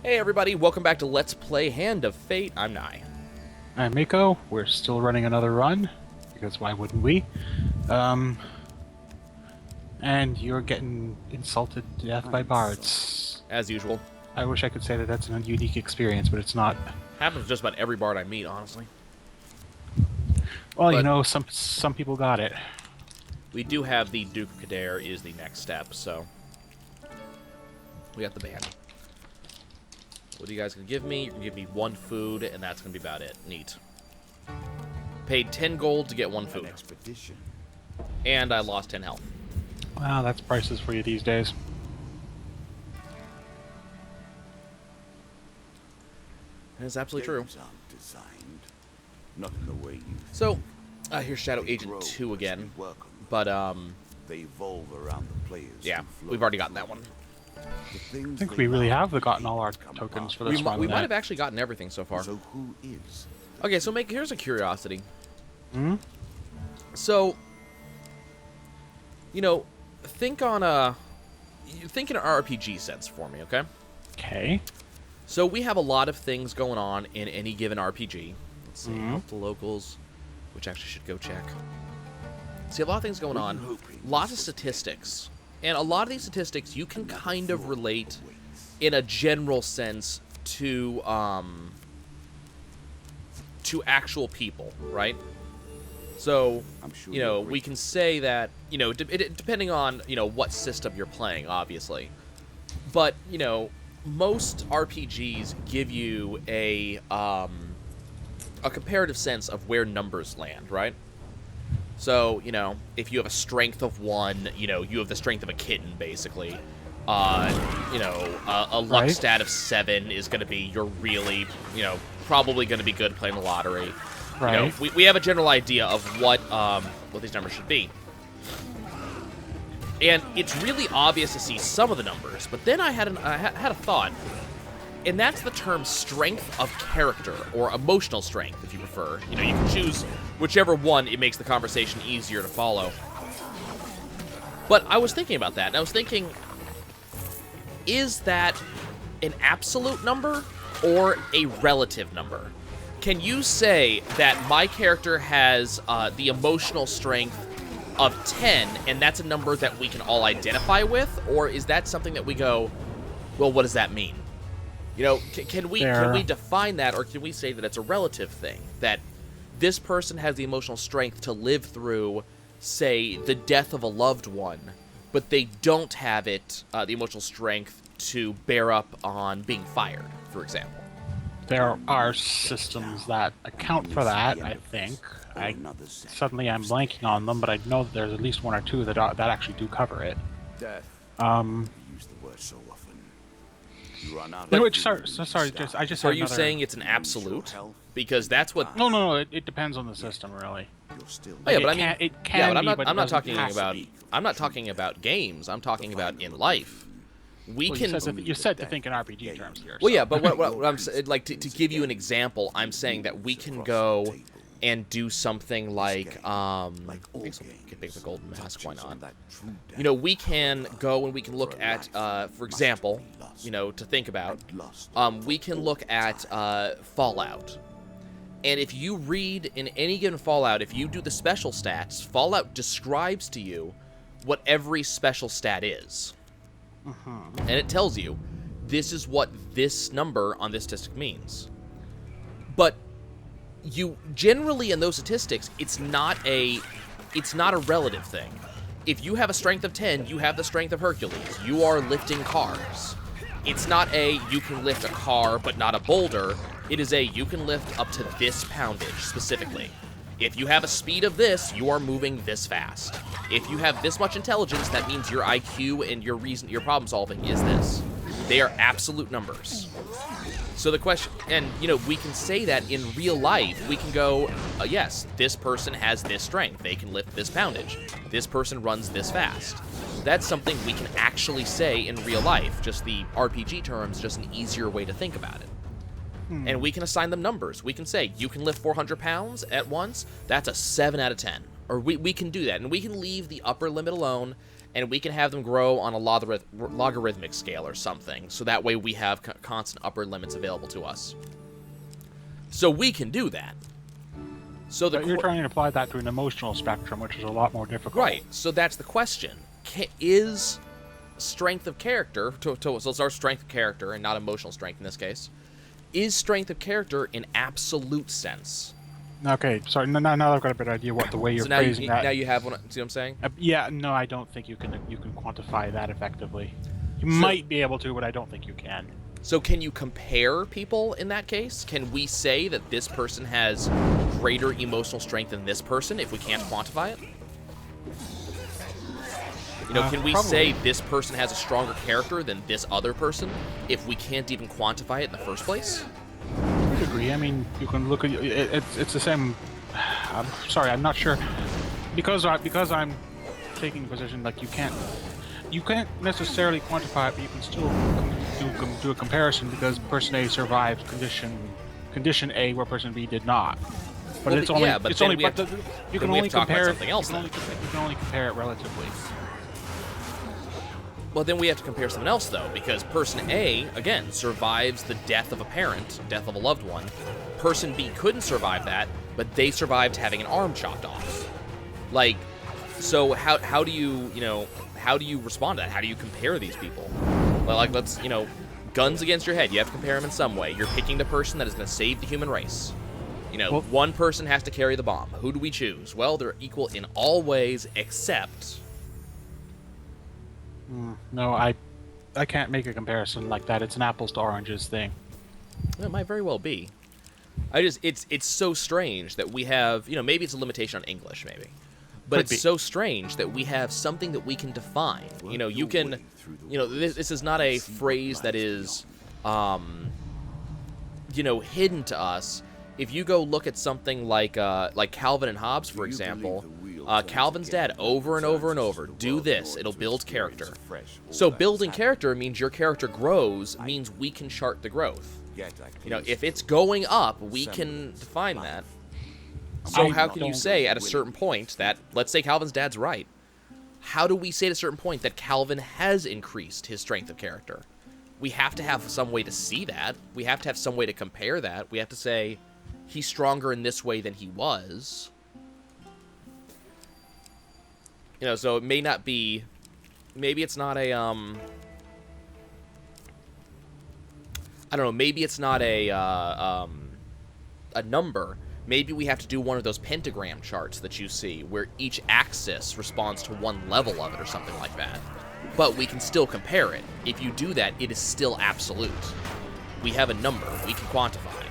Hey everybody, welcome back to Let's Play Hand of Fate. I'm Nye. I'm Miko. We're still running another run, because why wouldn't we? And you're getting insulted to death by bards. As usual. I wish I could say that that's an unique experience, but it's not. Happens to just about every bard I meet, honestly. Well, But- you know, some people got it. We do have the Duke of Kadair is the next step, so... We got the band. What are you guys going to give me? You're going to give me one food, and that's going to be about it. Neat. Paid 10 gold to get one food. And I lost 10 health. Wow, that's prices for you these days. That is absolutely true. Games aren't designed, not in the way you So, here's Shadow Agent grow 2 as again. they work on them. But, They evolve around the players. yeah, who flow we've already with gotten that them. one. The things I think they we really love have gotten all our become tokens for part this of one. We might have actually gotten everything so far. them. So who is? Okay, so here's a curiosity. Hmm? So, you know, think in an RPG sense for me, okay? Okay. So we have a lot of things going on in any given RPG. Let's see, Mhm. help the locals, which actually should go check. See, a lot of things going on, hoping lots of this is statistics, and a lot of these statistics you can kind of relate in a general sense to actual people, right? So, I'm sure you know, you're we can say that, you know, depending on, you know, what system you're playing, obviously. But, you know, most RPGs give you a comparative sense of where numbers land, right? So, you know, if you have a strength of 1, you know, you have the strength of a kitten, basically. You know, a luck Right. stat of 7 is going to be you're really, you know, probably going to be good playing the lottery. Right. You know, we have a general idea of what these numbers should be. And it's really obvious to see some of the numbers, but then I had a thought, and that's the term strength of character, or emotional strength, if you prefer. You know, you can choose whichever one. It makes the conversation easier to follow. But I was thinking about that, and I was thinking, is that an absolute number or a relative number? Can you say that my character has the emotional strength of 10, and that's a number that we can all identify with? Or is that something that we go, well, what does that mean? You know, can we define that, or can we say that it's a relative thing? That this person has the emotional strength to live through, say, the death of a loved one, but they don't have it, the emotional strength to bear up on being fired, for example. There are systems that account for that, I think. Suddenly I'm blanking on them, but I know that there's at least one or two that actually do cover it. Death. Um, You use the word so often. You run out you know of what, fuel, sorry, stop. I just Are had you another... saying it's an absolute? Because that's what... No, it depends on the system, really. You're still Oh, yeah, It but I can- mean, it yeah, can but I'm be, not. but it I'm not doesn't talking have to about. be. I'm not talking about games. I'm talking about in life. We Well, can. you said to think in RPG terms here. Well, so- yeah, but what I'm like to give you an example, I'm saying that we can go and do something like get big the golden mask. Why not? You know, we can go and we can look at, for example, you know, to think about, we can look at Fallout. And if you read in any given Fallout, if you do the special stats, Fallout describes to you what every special stat is. And it tells you, this is what this number on this statistic means. But you generally in those statistics, it's not a relative thing. If you have a strength of 10, you have the strength of Hercules. You are lifting cars. It's not a you can lift a car but not a boulder. It is a you can lift up to this poundage specifically. If you have a speed of this, you are moving this fast. If you have this much intelligence, that means your IQ and your problem solving is this. They are absolute numbers. So the question, and you know, we can say that in real life, we can go, yes, this person has this strength. They can lift this poundage. This person runs this fast. That's something we can actually say in real life. Just the RPG terms, just an easier way to think about it. And we can assign them numbers. We can say, you can lift 400 pounds at once. That's a 7 out of 10. Or we can do that. And we can leave the upper limit alone and we can have them grow on a logarithmic scale or something, so that way we have constant upper limits available to us. So we can do that. So you're trying to apply that to an emotional spectrum, which is a lot more difficult. Right, so that's the question. Is strength of character, so it's our strength of character and not emotional strength in this case, is strength of character in absolute sense? Okay, sorry, now I've got a better idea what the way you're phrasing that. Now you have one, see what I'm saying? Yeah, no, I don't think you can quantify that effectively. You might be able to, but I don't think you can. So can you compare people in that case? Can we say that this person has greater emotional strength than this person if we can't quantify it? You know, can we say this person has a stronger character than this other person if we can't even quantify it in the first place? I agree. I mean, you can look at it's the same. I'm sorry, I'm not sure because I'm taking the position like you can't necessarily quantify it, but you can still do a comparison because person A survived condition A where person B did not. But well, it's only yeah, but it's then only we have but to, you can only compare something else. You can only compare it relatively. Well, then we have to compare something else, though, because person A, again, survives the death of a parent, death of a loved one. Person B couldn't survive that, but they survived having an arm chopped off. Like, so how do you, how do you respond to that? How do you compare these people? Well, like, let's, guns against your head. You have to compare them in some way. You're picking the person that is going to save the human race. Well, one person has to carry the bomb. Who do we choose? Well, they're equal in all ways except... No, I can't make a comparison like that. It's an apples to oranges thing. It might very well be. It's so strange that we have, maybe it's a limitation on English, maybe. But it's so strange that we have something that we can define. You can, this is not a phrase that is, hidden to us. If you go look at something like Calvin and Hobbes, for example, Calvin's dad over and over and over, do this, it'll build character. So building character means your character grows, means we can chart the growth. If it's going up, we can define that. So how can you say at a certain point that, let's say Calvin's dad's right, how do we say at a certain point that Calvin has increased his strength of character? We have to have some way to see that. We have to have some way to compare that. We have to say, he's stronger in this way than he was. So it may not be... Maybe it's not a, I don't know, maybe it's not a number. Maybe we have to do one of those pentagram charts that you see, where each axis responds to one level of it or something like that. But we can still compare it. If you do that, it is still absolute. We have a number. We can quantify.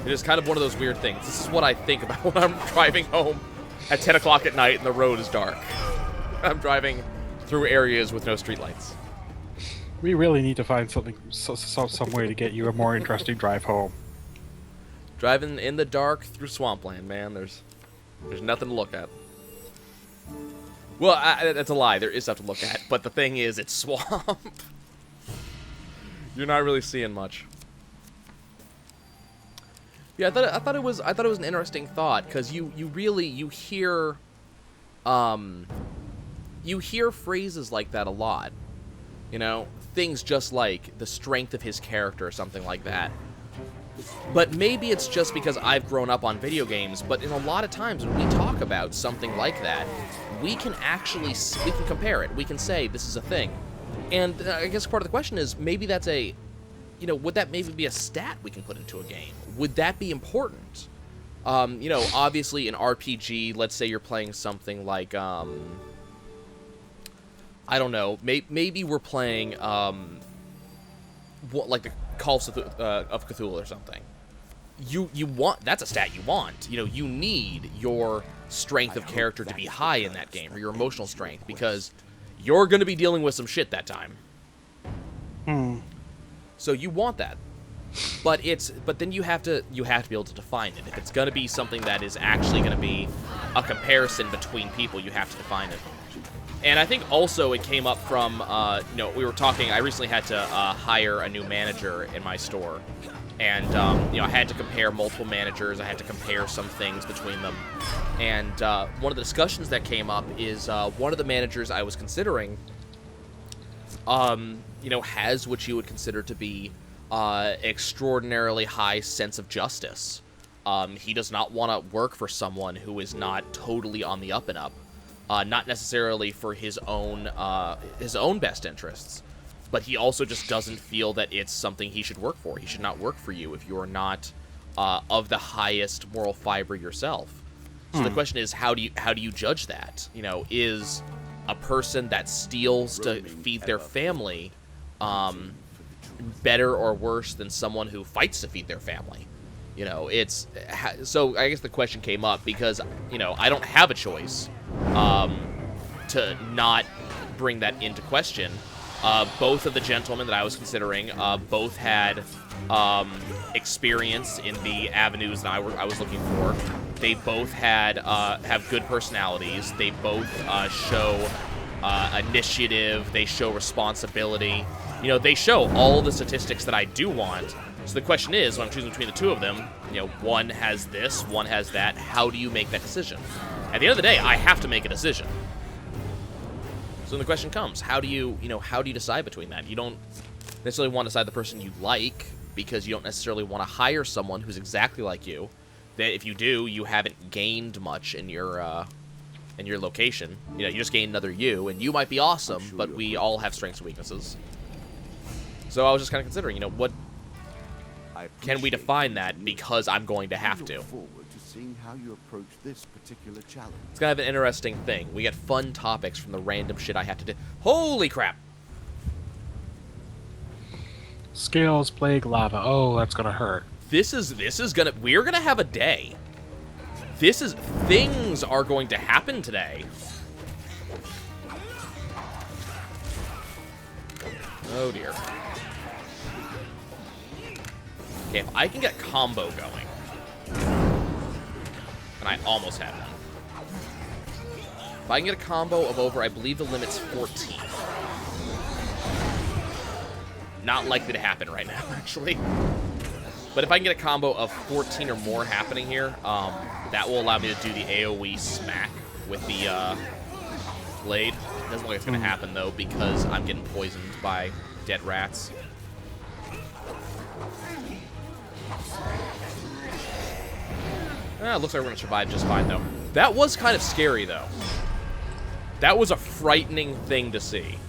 It is kind of one of those weird things. This is what I think about when I'm driving home at 10 o'clock at night and the road is dark. I'm driving through areas with no streetlights. We really need to find some way to get you a more interesting drive home. Driving in the dark through swampland, man. There's nothing to look at. Well, that's a lie. There is stuff to look at, but the thing is, it's swamp. You're not really seeing much. Yeah, I thought it was an interesting thought because you hear phrases like that a lot. Things just like the strength of his character or something like that. But maybe it's just because I've grown up on video games, but in a lot of times when we talk about something like that, we can compare it. We can say this is a thing. And I guess part of the question is maybe that's would that maybe be a stat we can put into a game? Would that be important? Obviously in RPG, let's say you're playing something like, I don't know, maybe we're playing, like the Call of Cthulhu or something. You want, that's a stat you want. You need your strength of character to be high in that game, or your emotional strength, because you're going to be dealing with some shit that time. So you want that. But then you have to be able to define it. If it's going to be something that is actually going to be a comparison between people, you have to define it. And I think also it came up from, we were talking, I recently had to hire a new manager in my store. And, you know, I had to compare multiple managers. I had to compare some things between them. And one of the discussions that came up is one of the managers I was considering, you know, has what you would consider to be extraordinarily high sense of justice. He does not want to work for someone who is not totally on the up and up. Not necessarily for his own best interests, but he also just doesn't feel that it's something he should work for. He should not work for you if you are not of the highest moral fiber yourself. So the question is, how do you judge that? You know, is a person that steals to feed their family better or worse than someone who fights to feed their family? You know, it's so I guess the question came up because, you know, I don't have a choice to not bring that into question. Both of the gentlemen that I was considering, both had experience in the avenues that I was looking for. They both have good personalities. They both show initiative. They show responsibility. You know, they show all the statistics that I do want. So the question is, when I'm choosing between the two of them, you know, one has this, one has that. How do you make that decision? At the end of the day, I have to make a decision. So then the question comes, how do you decide between that? You don't necessarily want to decide the person you like because you don't necessarily want to hire someone who's exactly like you. That if you do, you haven't gained much in your location. You know, you just gained another you, and you might be awesome, but we all have strengths and weaknesses. So I was just kind of considering, you know, what can we define that because I'm going to have to. Seeing how you approach this particular challenge. It's kind of an interesting thing. We get fun topics from the random shit I have to do. Holy crap! Scales, plague, lava. Oh, that's gonna hurt. We're gonna have a day. Things are going to happen today. Oh dear. Okay, if I can get a combo going. And I almost have one. If I can get a combo of over, I believe the limit's 14. Not likely to happen right now, actually. But if I can get a combo of 14 or more happening here, that will allow me to do the AoE smack with the blade. Doesn't look like it's going to happen, though, because I'm getting poisoned by dead rats. It looks like we're going to survive just fine, though. That was kind of scary, though. That was a frightening thing to see.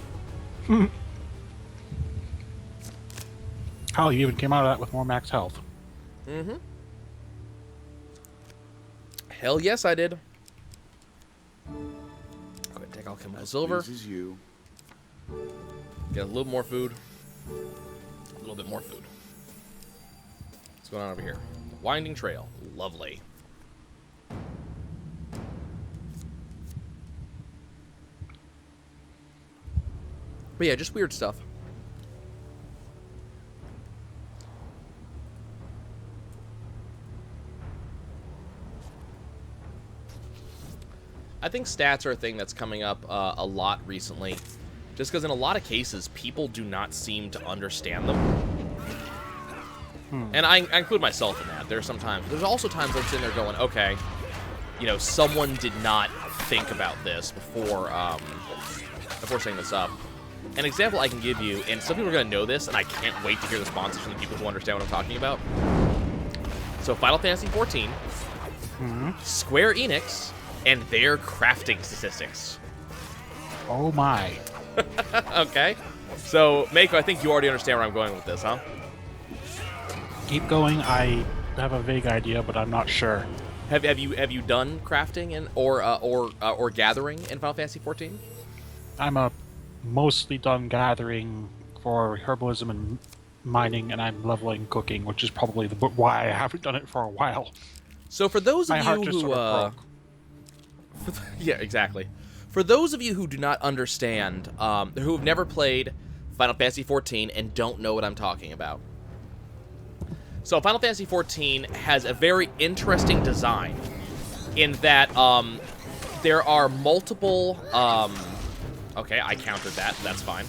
Hell, you even came out of that with more max health. Mm-hmm. Hell yes, I did. Go ahead and take alchemical silver. This is you. Get a little more food. A little bit more food. What's going on over here? Winding trail. Lovely. But yeah, just weird stuff. I think stats are a thing that's coming up a lot recently. Just because in a lot of cases, people do not seem to understand them. And I include myself in that. There's also times I'm sitting there going, okay, you know, someone did not think about this before setting this up. An example I can give you, and some people are going to know this, and I can't wait to hear the responses from the people who understand what I'm talking about. So Final Fantasy XIV, Square Enix, and their crafting statistics. Oh my. Okay. So, Mako, I think you already understand where I'm going with this, huh? Keep going. I have a vague idea, but I'm not sure. Have you done crafting or gathering in Final Fantasy XIV? I'm mostly done gathering for herbalism and mining, and I'm leveling cooking, which is probably why I haven't done it for a while. So for those of My heart you just who sort of broke. yeah, exactly. For those of you who do not understand, who have never played Final Fantasy XIV and don't know what I'm talking about. So Final Fantasy XIV has a very interesting design in that there are multiple... okay, I countered that. That's fine.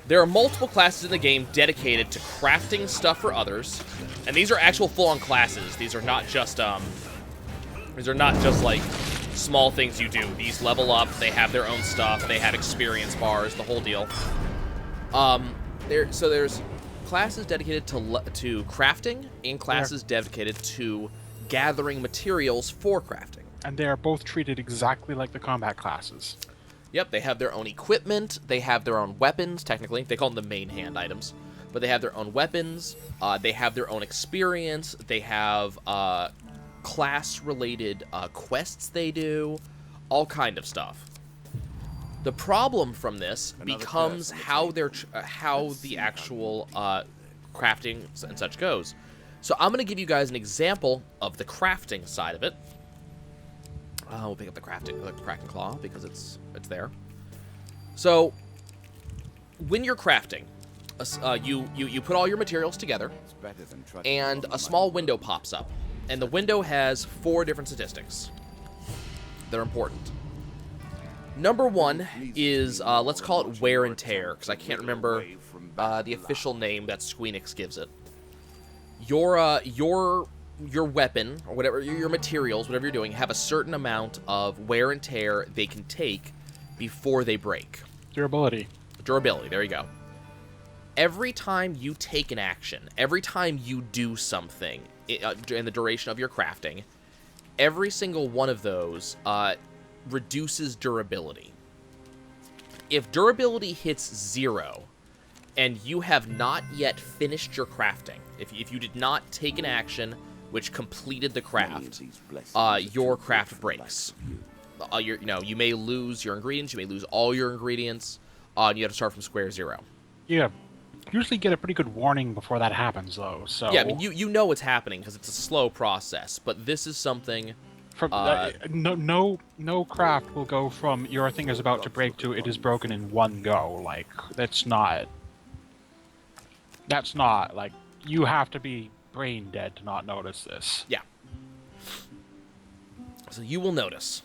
There are multiple classes in the game dedicated to crafting stuff for others, and these are actual full-on classes. These are not just like small things you do. These level up. They have their own stuff. They have experience bars. The whole deal. There's classes dedicated to crafting and classes dedicated to gathering materials for crafting. And they are both treated exactly like the combat classes. Yep, they have their own equipment, they have their own weapons, technically. They call them the main hand items. But they have their own weapons, they have their own experience, they have class-related quests they do, all kind of stuff. The problem from this becomes how the actual crafting and such goes. So I'm going to give you guys an example of the crafting side of it. We'll pick up the Kraken Claw because it's there. So when you're crafting, you put all your materials together, and a small window pops up, and the window has 4 different statistics. They're important. Number 1 is let's call it wear and tear, because I can't remember the official name that Squeenix gives it. Your weapon, or whatever, your materials, whatever you're doing, have a certain amount of wear and tear they can take before they break. Durability. Durability, there you go. Every time you take an action, every time you do something in the duration of your crafting, every single one of those reduces durability. If durability hits 0, and you have not yet finished your crafting, if you did not take an action which completed the craft, your craft breaks. You may lose your ingredients, you may lose all your ingredients, and you have to start from square 0. Yeah, usually get a pretty good warning before that happens, though. So yeah, I mean, you know it's happening because it's a slow process, but this is something. No craft will go from your thing is about to break to it is broken in one go. Like that's not like you have to be brain dead to not notice this. Yeah. So you will notice.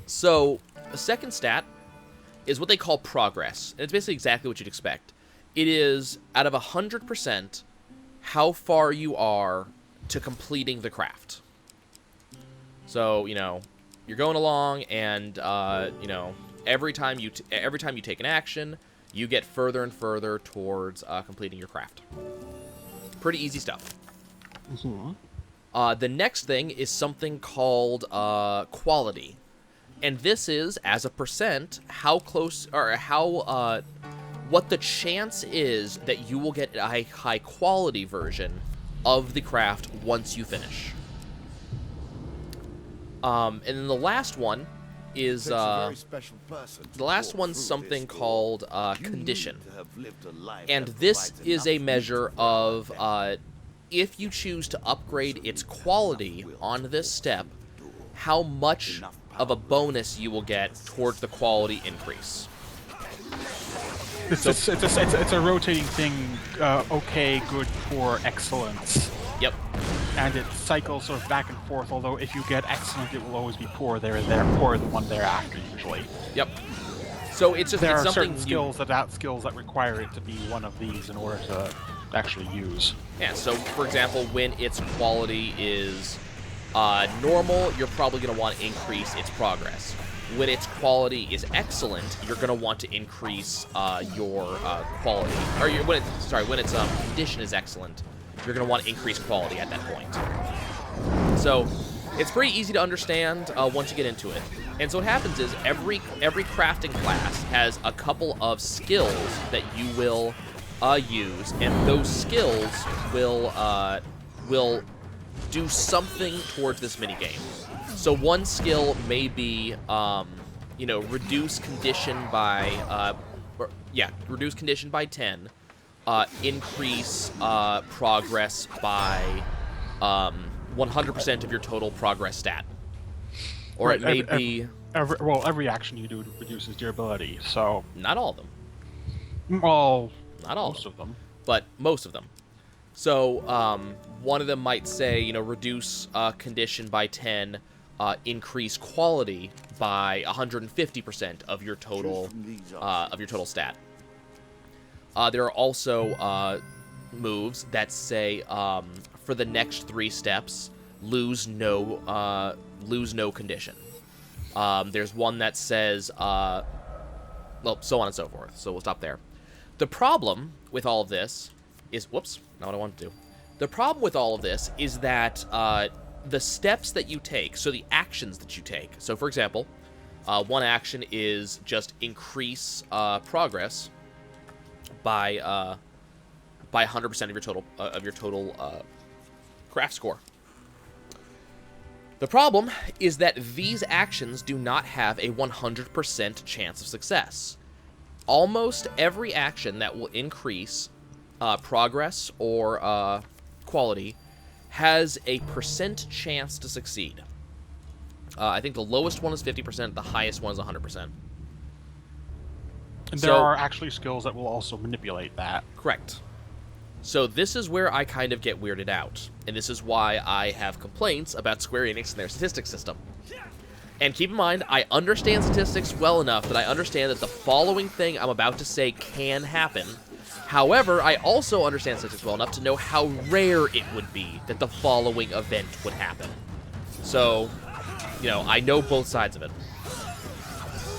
So the second stat is what they call progress. And it's basically exactly what you'd expect. It is out of 100% how far you are to completing the craft. So, you're going along and every time you take an action, you get further and further towards completing your craft. Pretty easy stuff. Mm-hmm. The next thing is something called quality. And this is, as a percent, how close, or how, what the chance is that you will get a high quality version of the craft once you finish. And then the last one is, the last one's something called condition. And this is a measure of if you choose to upgrade its quality on this step, how much of a bonus you will get towards the quality increase. It's a rotating thing. Okay, good, poor, excellence. Yep. And it cycles sort of back and forth. Although if you get excellent, it will always be poor. Poor the one thereafter usually. Yep. So it's just there it's are something certain skills that require it to be one of these in order to actually use. Yeah. So for example, when its quality is normal, you're probably going to want to increase its progress. When its quality is excellent, you're going to want to increase your quality. Or when its condition is excellent, you're going to want to increase quality at that point. So it's pretty easy to understand once you get into it. And so what happens is every crafting class has a couple of skills that you will use, and those skills will do something towards this minigame. So one skill may be, reduce condition by, reduce condition by 10, increase progress by 100% of your total progress stat. Or right, it may be... Every action you do reduces durability, so... Not all of them. Well, not all most of them. But most of them. So, one of them might say, reduce condition by 10 increase quality by 150% of your total stat. There are also moves that say for the next 3 steps, lose no condition. There's one that says, well, so on and so forth. So we'll stop there. The problem with all of this is, whoops, not what I wanted to do. The problem with all of this is that the steps that you take, so the actions that you take. So, for example, one action is just increase progress by 100% of your total craft score. The problem is that these actions do not have a 100% chance of success. Almost every action that will increase progress or quality has a % chance to succeed. I think the lowest one is 50%, the highest one is 100%. And there are actually skills that will also manipulate that. Correct. So this is where I kind of get weirded out, and this is why I have complaints about Square Enix and their statistics system. And keep in mind, I understand statistics well enough that I understand that the following thing I'm about to say can happen. However, I also understand statistics well enough to know how rare it would be that the following event would happen. So, you know, I know both sides of it.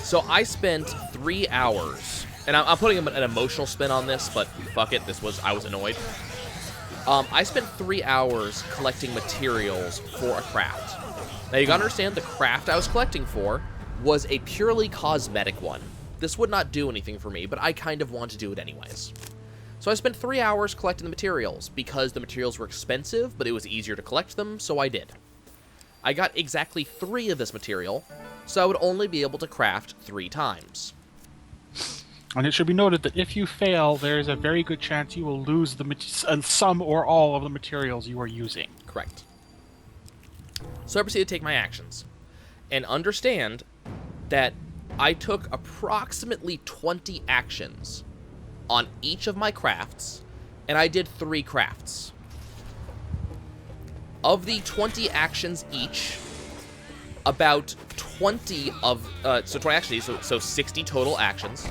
So I spent 3 hours, and I'm putting an emotional spin on this, but fuck it, I was annoyed. I spent 3 hours collecting materials for a craft. Now you gotta understand, the craft I was collecting for was a purely cosmetic one. This would not do anything for me, but I kind of want to do it anyways. So I spent 3 hours collecting the materials, because the materials were expensive, but it was easier to collect them, so I did. I got exactly 3 of this material, so I would only be able to craft 3 times. And it should be noted that if you fail, there is a very good chance you will lose some or all of the materials you are using. Correct. So I proceeded to take my actions, and understand that I took approximately 20 actions on each of my crafts, and I did 3 crafts. Of the 20 actions each, about 20 of, so 60 total actions.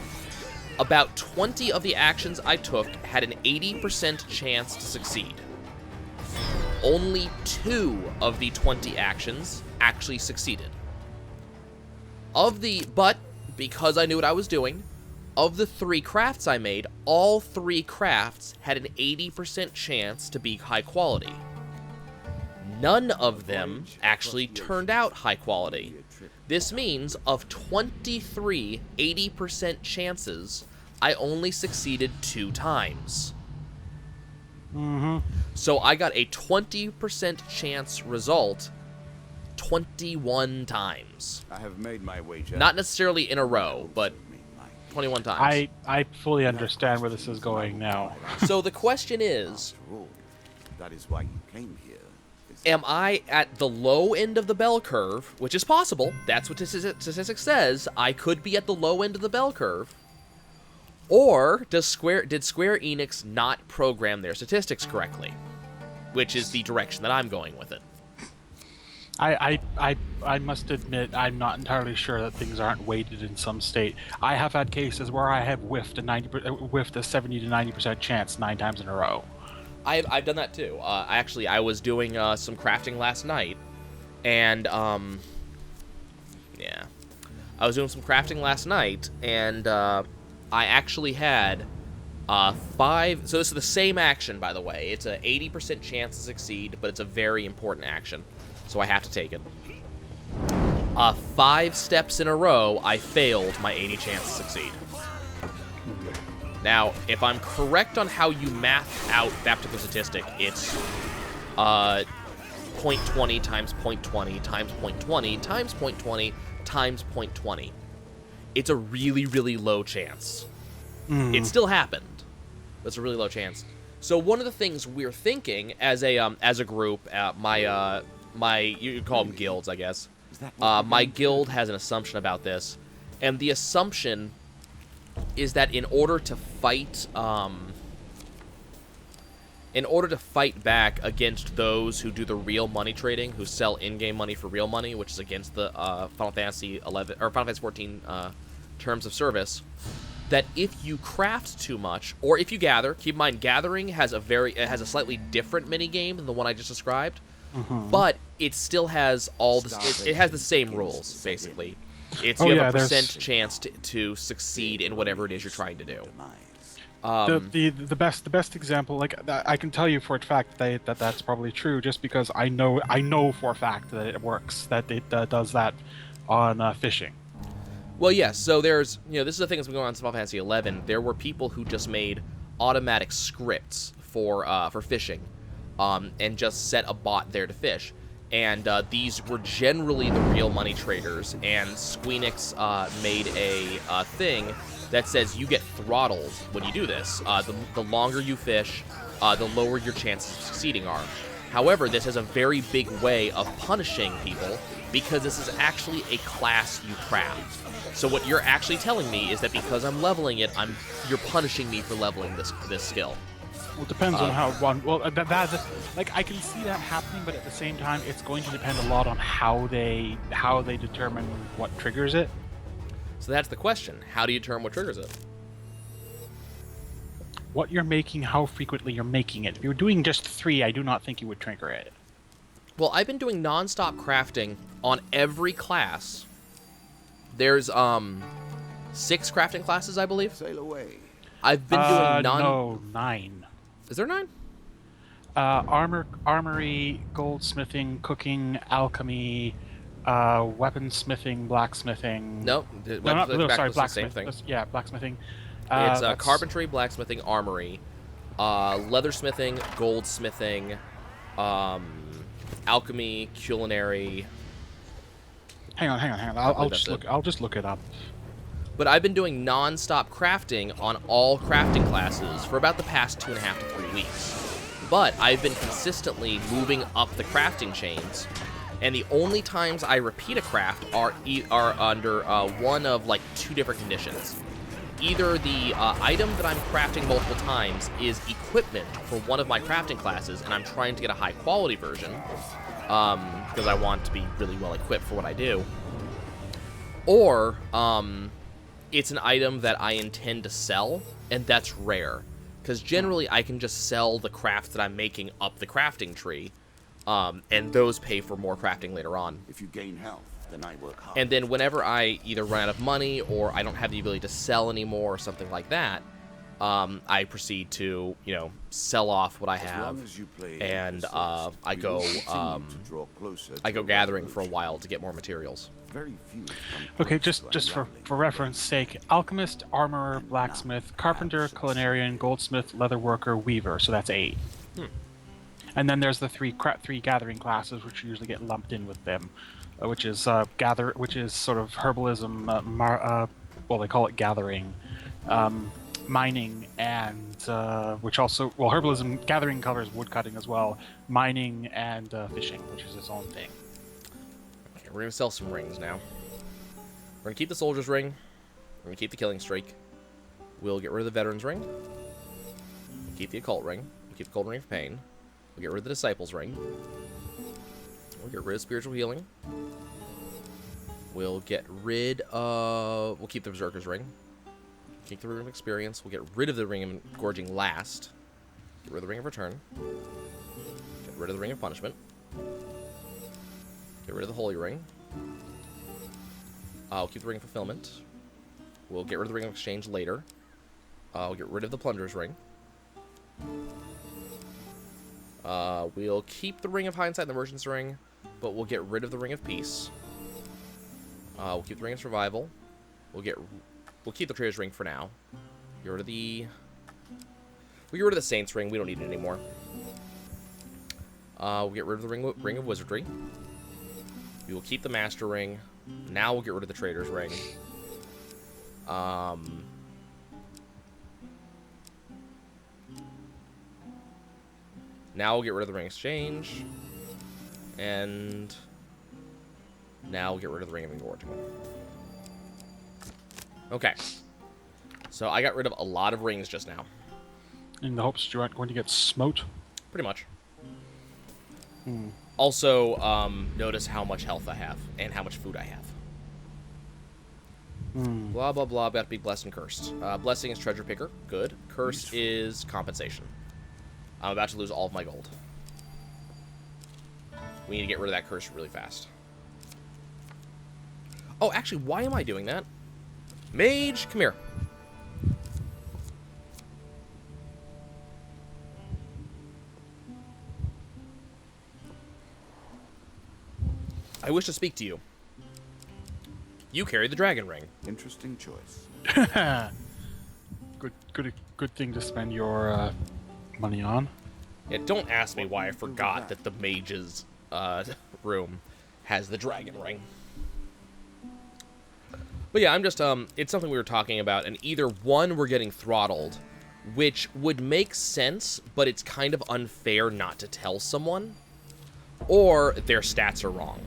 About 20 of the actions I took had an 80% chance to succeed. Only 2 of the 20 actions actually succeeded. But because I knew what I was doing, of the 3 crafts I made, all 3 crafts had an 80% chance to be high quality. None of them actually turned out high quality. This means of 23 80% chances, I only succeeded 2 times. So I got a 20% chance result 21 times. I have made my wager. Not necessarily in a row, but 21 times. I fully understand where this is going now. So the question is, After all, that is why you came here. am I at the low end of the bell curve, which is possible, that's what statistics says, I could be at the low end of the bell curve, or did Square Enix not program their statistics correctly, which is the direction that I'm going with it. I must admit, I'm not entirely sure that things aren't weighted in some state. I have had cases where I have whiffed a 70 to 90% chance 9 times in a row. I've done that too. I was doing some crafting last night, and yeah, I was doing some crafting last night, and I actually had 5. So this is the same action, by the way. It's an 80% chance to succeed, but it's a very important action, so I have to take it. 5 steps in a row, I failed my 80 chance to succeed. Now, if I'm correct on how you math out that particular statistic, it's 0.20 times 0.20 times 0.20 times 0.20 times 0.20. It's a really, really low chance. It still happened, but it's a really low chance. So one of the things we're thinking as a group, my you call them guilds, I guess. My guild has an assumption about this, and the assumption is that in order to fight in order to fight back against those who do the real money trading, who sell in-game money for real money, which is against the Final Fantasy 11 or Final Fantasy 14 terms of service, that if you craft too much, or if you gather, keep in mind, gathering has a slightly different mini game than the one I just described, but it still has it has the same rules basically. It's you have a percent chance to succeed in whatever it is you're trying to do. The best example, like I can tell you for a fact that that's probably true, just because I know for a fact that it works, that it does that on fishing. Well, yes. So there's, this is the thing that's been going on in Final Fantasy 11. There were people who just made automatic scripts for fishing, and just set a bot there to fish. And these were generally the real money traders. And Squeenix made a thing that says you get throttled when you do this. The longer you fish, the lower your chances of succeeding are. However, this is a very big way of punishing people because this is actually a class you craft. So what you're actually telling me is that because I'm leveling it, you're punishing me for leveling this skill. Well, it depends on how one. Well, like I can see that happening, but at the same time, it's going to depend a lot on how they determine what triggers it. So that's the question: how do you determine what triggers it? What you're making, how frequently you're making it. If you're doing just 3, I do not think you would trigger it. Well, I've been doing non-stop crafting on every class. There's 6 crafting classes, I believe. Sail away. I've been doing No, 9. Is there 9? Armory, goldsmithing, cooking, alchemy, weaponsmithing, blacksmithing. Nope. Sorry, blacksmithing. Same thing. Yeah, blacksmithing. It's carpentry, blacksmithing, armory, leathersmithing, goldsmithing, alchemy, culinary. Hang on. I'll just look it up. But I've been doing non-stop crafting on all crafting classes for about the past 2.5 to 3 weeks. But I've been consistently moving up the crafting chains, and the only times I repeat a craft are under one of like 2 different conditions. Either the item that I'm crafting multiple times is equipment for one of my crafting classes, and I'm trying to get a high quality version, because I want to be really well equipped for what I do. Or it's an item that I intend to sell, and that's rare. Because generally I can just sell the crafts that I'm making up the crafting tree, and those pay for more crafting later on. If you gain health, then I work hard. And then whenever I either run out of money or I don't have the ability to sell anymore or something like that, I proceed to, sell off what I have, and I go gathering for a while to get more materials. Okay, just for reference sake, alchemist, armorer, blacksmith, carpenter, culinarian, goldsmith, leatherworker, weaver. So that's 8. And then there's the three gathering classes, which usually get lumped in with them, which is sort of herbalism. Well, they call it gathering, mining, and herbalism gathering covers woodcutting as well, mining and fishing, which is its own thing. Okay, we're gonna sell some rings now. We're gonna keep the soldier's ring. We're gonna keep the killing streak. We'll get rid of the veteran's ring. We'll keep the occult ring. We'll keep the golden ring of pain. We'll get rid of the disciple's ring. We'll get rid of spiritual healing. We'll get rid of... We'll keep the berserker's ring. Keep the ring of experience. We'll get rid of the ring of gorging last. Get rid of the ring of return. Get rid of the ring of punishment. Get rid of the holy ring. We'll keep the ring of fulfillment. We'll get rid of the ring of exchange later. We'll get rid of the plunderer's ring. We'll keep the ring of hindsight and the merchant's ring, but we'll get rid of the ring of peace. We'll keep the ring of survival. We'll keep the trader's ring for now. Get rid of the... We'll get rid of the saint's ring. We don't need it anymore. We'll get rid of the ring of wizardry. We will keep the master ring. Now we'll get rid of the trader's ring. Now we'll get rid of the ring exchange. And now we'll get rid of the ring of engorgement. Okay. So I got rid of a lot of rings just now. In the hopes you aren't going to get smote? pretty much. Hmm. Also, notice how much health I have and how much food I have. Hmm. Blah, blah, blah. Got to be blessed and cursed. Blessing is treasure picker. Good. Cursed is compensation. I'm about to lose all of my gold. We need to get rid of that curse really fast. Oh, actually, why am I doing that? Mage, come here. I wish to speak to you. You carry the dragon ring. Interesting choice. Good thing to spend your money on. Yeah, don't ask me why I forgot that the mage's room has the dragon ring. But yeah, I'm just, it's something we were talking about, and either one, we're getting throttled, which would make sense, but it's kind of unfair not to tell someone, or their stats are wrong.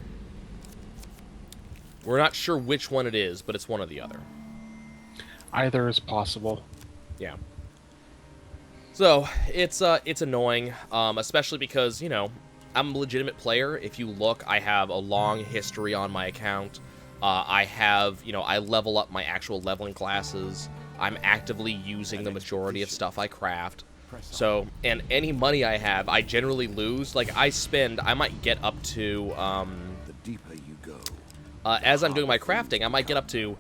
We're not sure which one it is, but it's one or the other. Either is possible. Yeah. So, it's annoying, especially because, you know, I'm a legitimate player. If you look, I have a long history on my account. I have, you know, I level up my actual leveling classes. I'm actively using the majority of stuff I craft. So, and any money I have, I generally lose. Like, I might get up to, The deeper you go, as I'm doing my crafting, I might get up to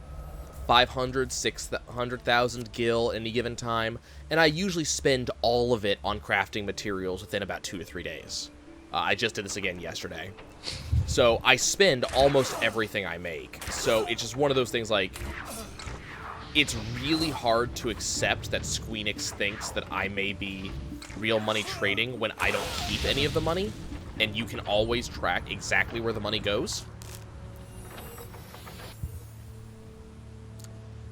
500, 600,000 gil in any given time, and I usually spend all of it on crafting materials within about 2 to 3 days. I just did this again yesterday. So I spend almost everything I make. So it's just one of those things like, it's really hard to accept that Squeenix thinks that I may be real money trading when I don't keep any of the money, and you can always track exactly where the money goes.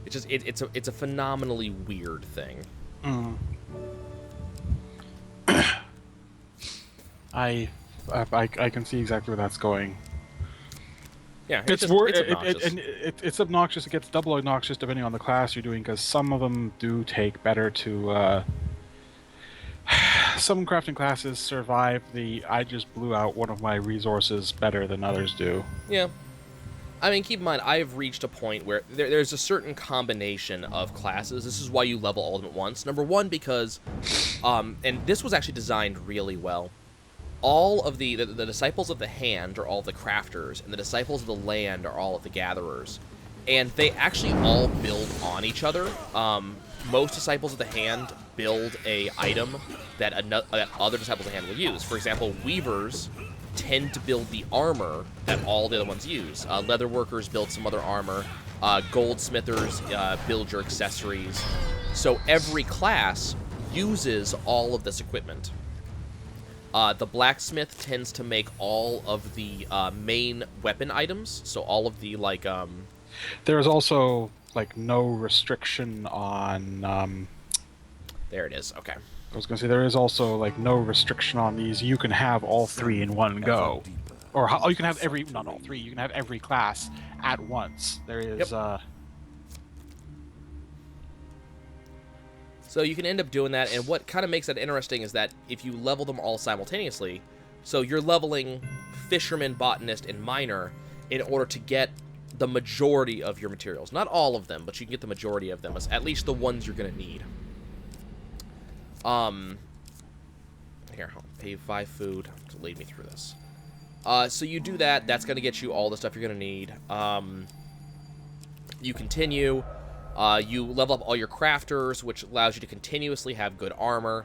It's just it's a phenomenally weird thing. Mm. I can see exactly where that's going. Yeah, It's obnoxious. it's obnoxious. It gets double obnoxious depending on the class you're doing, because some of them do take better to. Some crafting classes survive the I just blew out one of my resources better than others do. Yeah. I mean, keep in mind, I've reached a point where there's a certain combination of classes. This is why you level all of them at once. Number one, because, and this was actually designed really well. All of the Disciples of the Hand are all the crafters, and the Disciples of the Land are all of the gatherers. And they actually all build on each other. Most Disciples of the Hand build a item that other Disciples of the Hand will use. For example, Weavers tend to build the armor that all the other ones use. Leather workers build some other armor. Goldsmithers build your accessories. So every class uses all of this equipment. The blacksmith tends to make all of the main weapon items, so all of the, like, There is also, like, no restriction on, There it is, okay. I was going to say, there is also, like, no restriction on these. You can have all three in one go. Or you can have not all three, you can have every class at once. There is, Yep. So you can end up doing that, and what kind of makes that interesting is that if you level them all simultaneously, so you're leveling Fisherman, Botanist, and Miner in order to get the majority of your materials. Not all of them, but you can get the majority of them, at least the ones you're going to need. Here, I'll pay you 5 food to lead me through this. So you do that, that's going to get you all the stuff you're going to need. You continue. You level up all your crafters, which allows you to continuously have good armor.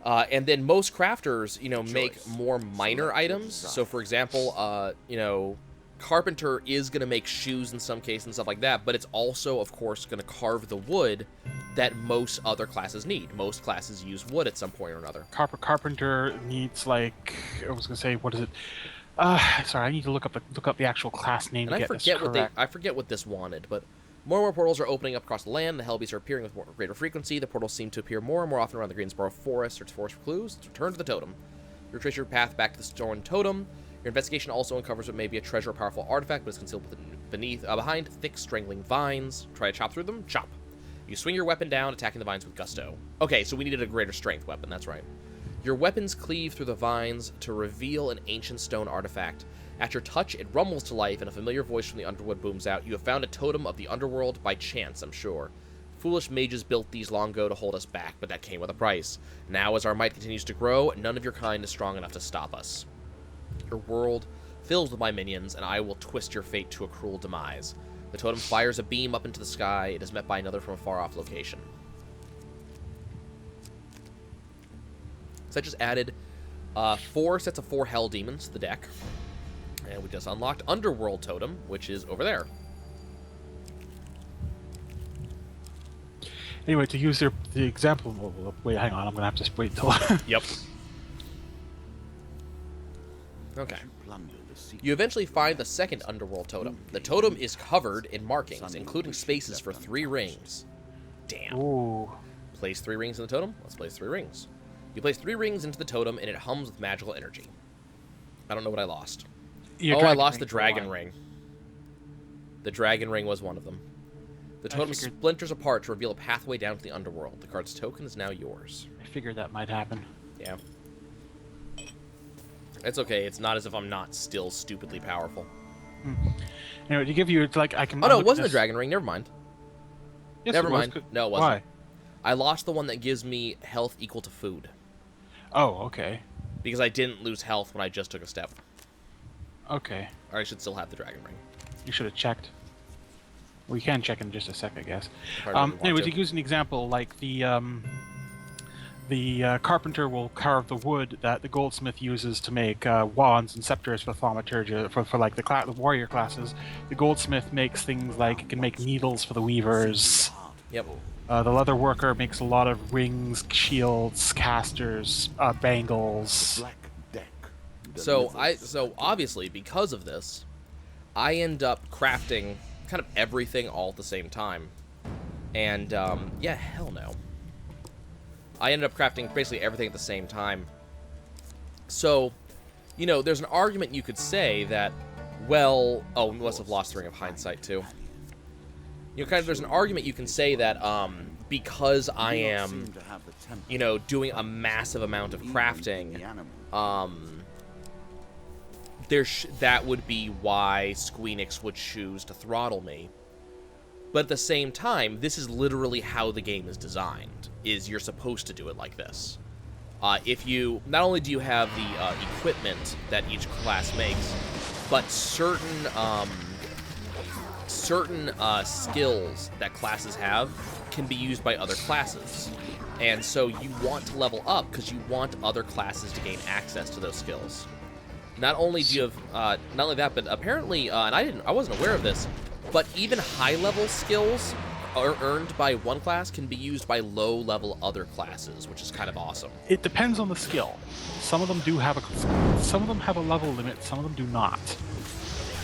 And then most crafters, you know, make more minor items. So, for example, you know, Carpenter is going to make shoes in some cases and stuff like that, but it's also, of course, going to carve the wood that most other classes need. Most classes use wood at some point or another. Carpenter needs, like, I was going to say, what is it? Sorry, I need to look up the actual class name And to get this correct. I forget what this wanted, but more and more portals are opening up across the land. The Hellbeasts are appearing with greater frequency. The portals seem to appear more and more often around the Greensboro Forest. Search forest for clues. Return to the totem. Retrace your path back to the Storm Totem. Your investigation also uncovers what may be a treasure or powerful artifact, but is concealed behind thick, strangling vines. Try to chop through them. Chop. You swing your weapon down, attacking the vines with gusto. Okay, so we needed a greater strength weapon. That's right. Your weapons cleave through the vines to reveal an ancient stone artifact. At your touch, it rumbles to life, and a familiar voice from the underwood booms out. You have found a totem of the underworld by chance, I'm sure. Foolish mages built these long ago to hold us back, but that came with a price. Now, as our might continues to grow, none of your kind is strong enough to stop us. Your world fills with my minions, and I will twist your fate to a cruel demise. The totem fires a beam up into the sky. It is met by another from a far-off location. So I just added 4 sets of 4 Hell Demons to the deck. And we just unlocked Underworld Totem, which is over there. Anyway, to use the example... Wait, hang on. I'm going to have to wait until... Yep. Okay. Plunder the secret. You eventually find the second Underworld Totem. The totem is covered in markings, including spaces for 3 rings. Damn. Ooh. Place 3 rings in the totem? Let's place 3 rings. You place 3 rings into the totem, and it hums with magical energy. I don't know what I lost. I lost the dragon ring. The dragon ring was one of them. The totem splinters apart to reveal a pathway down to the underworld. The card's token is now yours. I figured that might happen. Yeah. It's okay. It's not as if I'm not still stupidly powerful. Anyway, to give you, it's like I can... Oh, no, it wasn't the dragon ring. Never mind. Yes, Never it was. mind. No, it wasn't. Why? I lost the one that gives me health equal to food. Oh, okay. Because I didn't lose health when I just took a step. Okay. Or I should still have the dragon ring. You should have checked. We can check in just a sec, I guess. If I really want Anyway, to. to use an example, like the carpenter will carve the wood that the goldsmith uses to make wands and scepters for thaumaturgy, for like the warrior classes. The goldsmith makes things like it can make needles for the weavers. Yep. The leather worker makes a lot of rings, shields, casters, bangles. Black deck. So obviously because of this, I end up crafting kind of everything all at the same time. And yeah, hell no. I ended up crafting basically everything at the same time. So, you know, there's an argument you could say that, well, oh, we must have lost the Ring of Hindsight too. You know, kind of, there's an argument you can say that because I am, you know, doing a massive amount of crafting, that would be why Squeenix would choose to throttle me. But at the same time, this is literally how the game is designed, is you're supposed to do it like this. If you, not only do you have the equipment that each class makes, but certain skills that classes have can be used by other classes. And so you want to level up because you want other classes to gain access to those skills. Not only do you have, not only that, but apparently, and I wasn't aware of this, but even high-level skills are earned by one class can be used by low-level other classes, which is kind of awesome. It depends on the skill. Some of them do have a level limit. Some of them do not.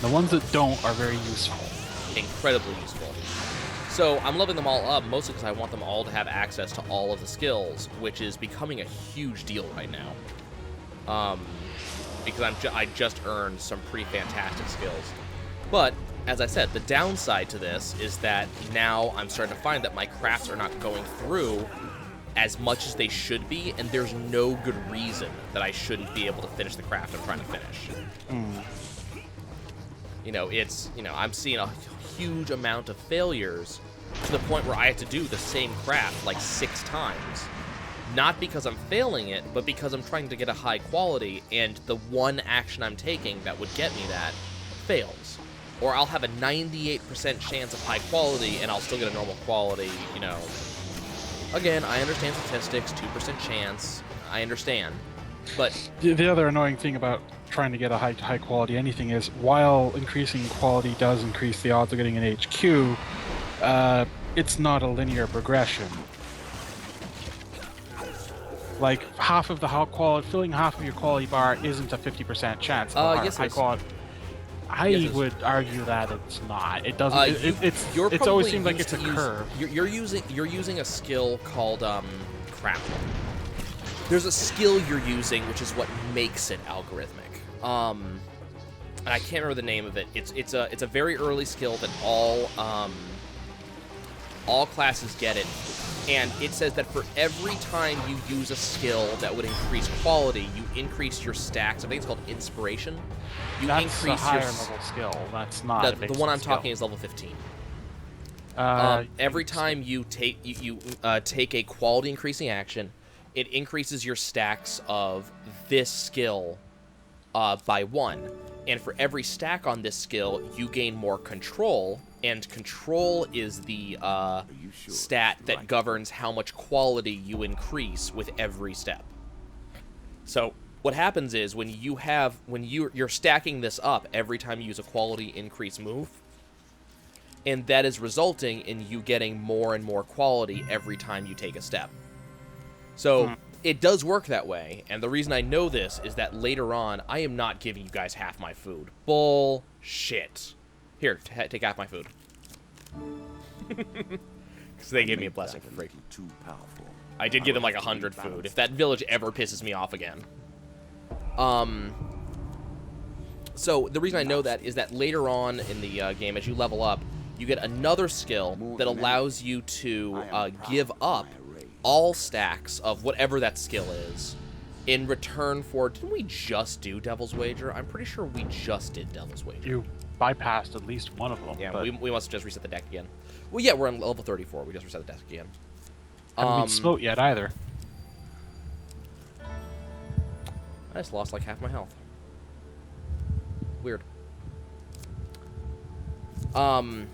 The ones that don't are very useful. Incredibly useful. So I'm leveling them all up, mostly because I want them all to have access to all of the skills, which is becoming a huge deal right now. Because I just earned some pretty fantastic skills. But, as I said, the downside to this is that now I'm starting to find that my crafts are not going through as much as they should be, and there's no good reason that I shouldn't be able to finish the craft I'm trying to finish. You know, I'm seeing a huge amount of failures to the point where I have to do the same craft like 6 times. Not because I'm failing it, but because I'm trying to get a high quality, and the one action I'm taking that would get me that fails. Or I'll have a 98% chance of high quality, and I'll still get a normal quality, you know. Again, I understand statistics, 2% chance, I understand. But the other annoying thing about trying to get a high quality anything is, while increasing quality does increase the odds of getting an HQ, it's not a linear progression. Like, half of the quality, filling half of your quality bar isn't a 50% chance. Yes, high quality. I would argue that it's not. It doesn't. It's always seemed like it's a curve. You're using a skill called crap. There's a skill you're using which is what makes it algorithmic. And I can't remember the name of it. It's a very early skill that all classes get it And it says that for every time you use a skill that would increase quality, you increase your stacks. I think it's called Inspiration. You That's increase a higher your level skill. That's not the a basic one I'm skill. talking is level 15. Uh, Every time you take take a quality increasing action, it increases your stacks of this skill by 1. And for every stack on this skill, you gain more control. And control is the stat that governs how much quality you increase with every step. So what happens is when you're stacking this up every time you use a quality increase move, and that is resulting in you getting more and more quality every time you take a step. So it does work that way, and the reason I know this is that later on, I am not giving you guys half my food. Bullshit. Here, take half my food. Because they gave me a blessing for free. Too powerful. I did give them like 100 food, if that village ever pisses me off again. So the reason I know that is that later on in the game, as you level up, you get another skill that allows you to give up all stacks of whatever that skill is in return for... Didn't we just do Devil's Wager? I'm pretty sure we just did Devil's Wager. You bypassed at least one of them. Yeah, but we must have just reset the deck again. Well, yeah, we're on level 34. We just reset the deck again. haven't been smote yet either. I just lost like half my health. Weird. But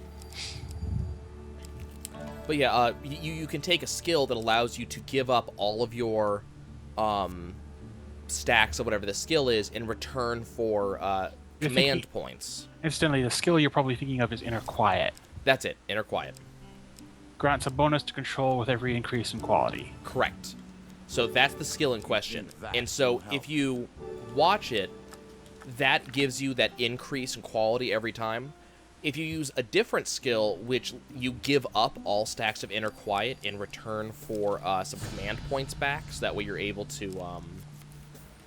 yeah, you can take a skill that allows you to give up all of your stacks of whatever the skill is in return for command points. Instantly, the skill you're probably thinking of is Inner Quiet. That's it, Inner Quiet. Grants a bonus to control with every increase in quality. Correct. So that's the skill in question. And so if you watch it, that gives you that increase in quality every time. If you use a different skill, which you give up all stacks of Inner Quiet in return for some command points back, so that way you're able to...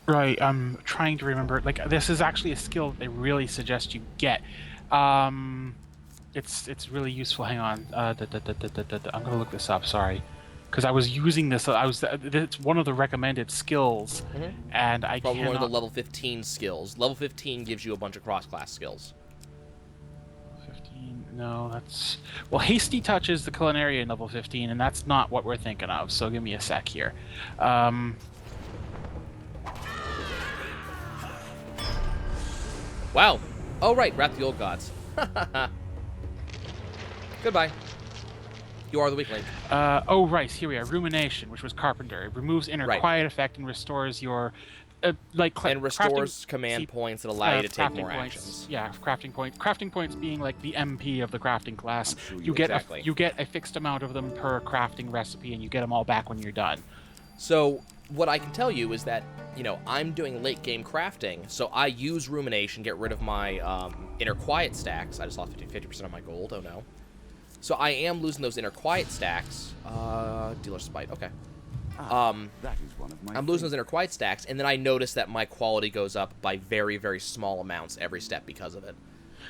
Right, I'm trying to remember. Like, this is actually a skill that they really suggest you get. It's really useful. Hang on. I'm gonna look this up. Sorry, because I was using this. It's one of the recommended skills, and I probably cannot... one of the level 15 skills. Level 15 gives you a bunch of cross-class skills. 15. No, that's... Well, Hasty Touch is the Culinary in level 15, and that's not what we're thinking of. So give me a sec here. Wow. Oh, right. Wrath of the Old Gods. Goodbye. You are the weak link. Oh, right. Here we are. Rumination, which was Carpenter. It removes Inner Right. Quiet effect and restores your... and restores command points that allow you to take more points. actions. Yeah, crafting points. Crafting points being like the MP of the crafting class. Sure You get exactly. you get a fixed amount of them per crafting recipe, and you get them all back when you're done. So what I can tell you is that, I'm doing late game crafting, so I use Rumination, get rid of my Inner Quiet stacks. I just lost 50% of my gold. Oh no. So I am losing those Inner Quiet stacks. Dealer Spite. Okay. That is one of my I'm losing those Inner Quiet stacks, and then I notice that my quality goes up by very, very small amounts every step because of it.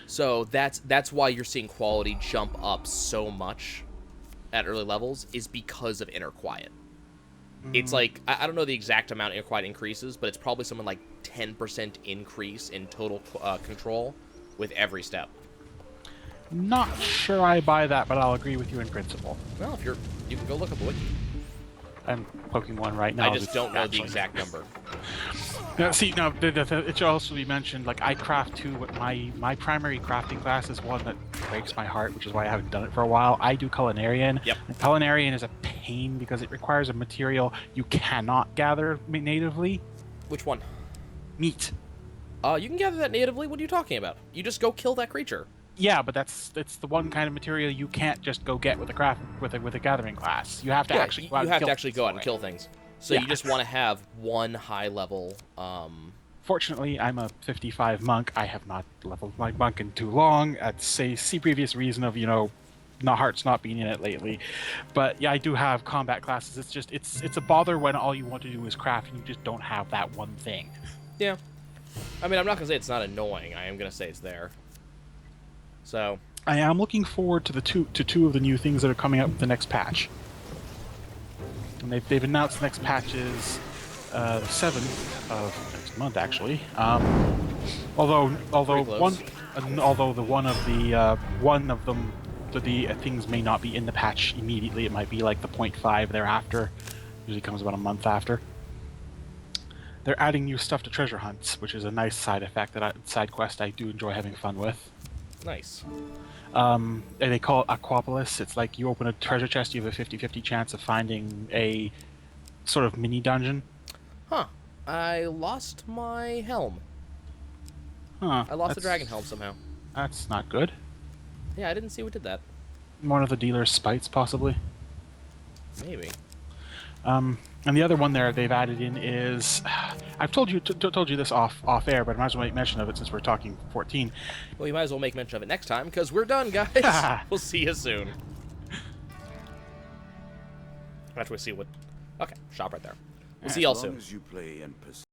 So that's why you're seeing quality jump up so much at early levels, is because of Inner Quiet. It's like, I don't know the exact amount Inner Quiet increases, but it's probably something like 10% increase in total control with every step. Not sure I buy that, but I'll agree with you in principle. Well, if you can go look up a wiki. I'm poking one right now. I just don't know the exact number. Now, see, now it should also be mentioned. Like, I craft too. But my primary crafting class is one that breaks my heart, which is why I haven't done it for a while. I do Culinarian. Yep. And Culinarian is a pain because it requires a material you cannot gather natively. Which one? Meat. You can gather that natively. What are you talking about? You just go kill that creature. Yeah, but it's the one kind of material you can't just go get with a gathering class. You have to actually go out you and have kill to actually go out and things kill things. So Yeah. you just want to have one high level. Fortunately, I'm a 55 monk. I have not leveled my monk in too long. That's see previous reason of not hearts not being in it lately. But yeah, I do have combat classes. It's just it's a bother when all you want to do is craft and you just don't have that one thing. Yeah. I mean, I'm not gonna say it's not annoying. I am gonna say it's there. So I am looking forward to two of the new things that are coming up with the next patch. And they've announced the next patch is the 7th of next month, actually. Although close. one of them, the things may not be in the patch immediately. It might be like the 0.5 thereafter. Usually comes about a month after. They're adding new stuff to treasure hunts, which is a nice side effect side quest I do enjoy having fun with. Nice. And they call it Aquapolis. It's like you open a treasure chest, you have a 50-50 chance of finding a sort of mini dungeon. Huh. I lost my helm. Huh. I lost the dragon helm somehow. That's not good. Yeah, I didn't see what did that. One of the dealer's spites, possibly. Maybe. And the other one there they've added in is, I've told you this off air, but I might as well make mention of it since we're talking 14. Well, you might as well make mention of it next time, because we're done, guys. We'll see you soon. After we see what... Okay, shop right there. We'll see y'all As long soon. as you play and